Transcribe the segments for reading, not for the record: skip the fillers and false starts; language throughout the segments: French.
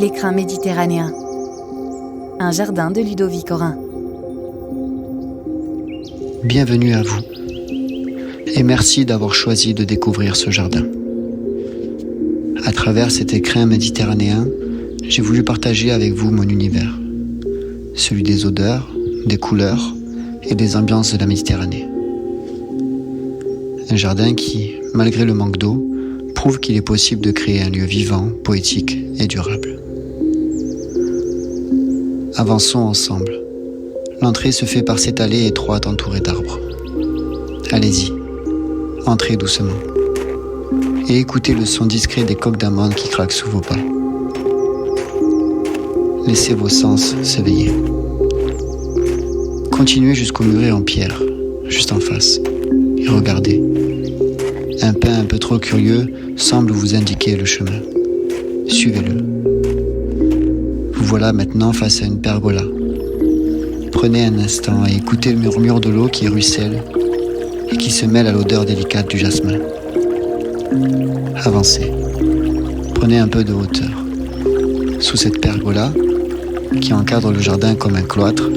L'écrin méditerranéen. Un jardin de Ludovic Orin. Bienvenue à vous. Et merci d'avoir choisi de découvrir ce jardin. À travers cet écrin méditerranéen, j'ai voulu partager avec vous mon univers. Celui des odeurs, des couleurs et des ambiances de la Méditerranée. Un jardin qui, malgré le manque d'eau, prouve qu'il est possible de créer un lieu vivant, poétique et durable. Avançons ensemble. L'entrée se fait par cette allée étroite entourée d'arbres. Allez-y, entrez doucement. Et écoutez le son discret des coques d'amandes qui craquent sous vos pas. Laissez vos sens s'éveiller. Continuez jusqu'au muret en pierre, juste en face, et regardez. Un pin un peu trop curieux semble vous indiquer le chemin. Suivez-le. Vous voilà maintenant face à une pergola. Prenez un instant et écoutez le murmure de l'eau qui ruisselle et qui se mêle à l'odeur délicate du jasmin. Avancez. Prenez un peu de hauteur. Sous cette pergola, qui encadre le jardin comme un cloître,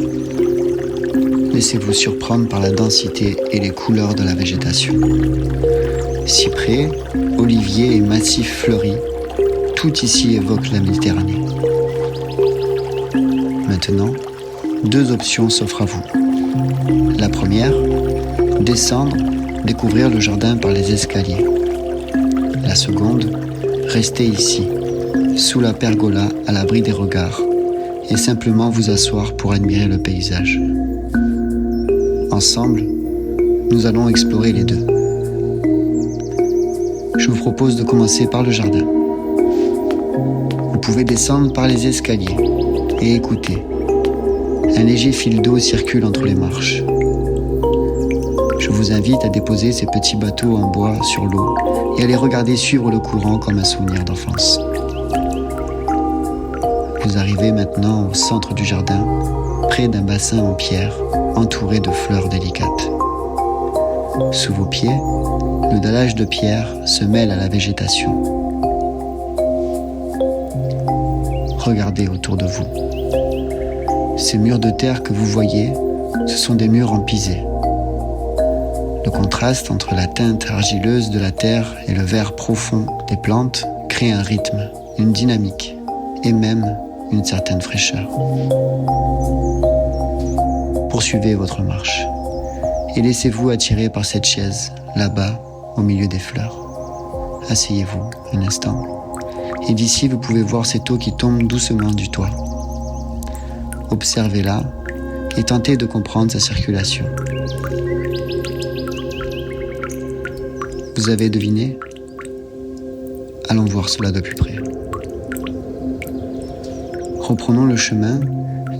laissez-vous surprendre par la densité et les couleurs de la végétation. Cyprès, oliviers et massifs fleuris, tout ici évoque la Méditerranée. Maintenant, deux options s'offrent à vous. La première, descendre, découvrir le jardin par les escaliers. La seconde, rester ici, sous la pergola à l'abri des regards, et simplement vous asseoir pour admirer le paysage. Ensemble, nous allons explorer les deux. Je vous propose de commencer par le jardin. Vous pouvez descendre par les escaliers et écouter. Un léger fil d'eau circule entre les marches. Je vous invite à déposer ces petits bateaux en bois sur l'eau et à les regarder suivre le courant comme un souvenir d'enfance. Vous arrivez maintenant au centre du jardin, près d'un bassin en pierre, entouré de fleurs délicates. Sous vos pieds, le dallage de pierre se mêle à la végétation. Regardez autour de vous. Ces murs de terre que vous voyez, ce sont des murs en pisé. Le contraste entre la teinte argileuse de la terre et le vert profond des plantes crée un rythme, une dynamique et même une certaine fraîcheur. Poursuivez votre marche et laissez-vous attirer par cette chaise, là-bas, au milieu des fleurs. Asseyez-vous un instant et d'ici vous pouvez voir cette eau qui tombe doucement du toit. Observez-la et tentez de comprendre sa circulation. Vous avez deviné ? Allons voir cela de plus près. Reprenons le chemin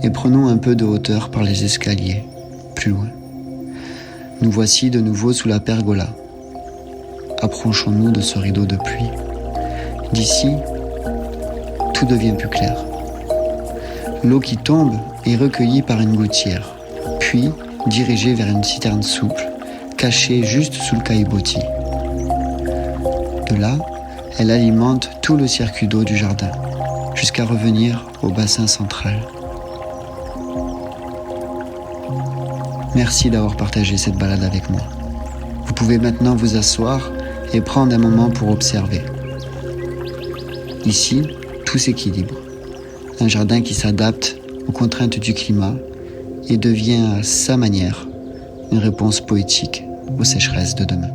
et prenons un peu de hauteur par les escaliers, plus loin. Nous voici de nouveau sous la pergola. Approchons-nous de ce rideau de pluie. D'ici, tout devient plus clair. L'eau qui tombe est recueillie par une gouttière, puis dirigée vers une citerne souple, cachée juste sous le caillebotis. De là, elle alimente tout le circuit d'eau du jardin, jusqu'à revenir au bassin central. Merci d'avoir partagé cette balade avec moi. Vous pouvez maintenant vous asseoir et prendre un moment pour observer. Ici, tout s'équilibre. Un jardin qui s'adapte aux contraintes du climat et devient à sa manière une réponse poétique aux sécheresses de demain.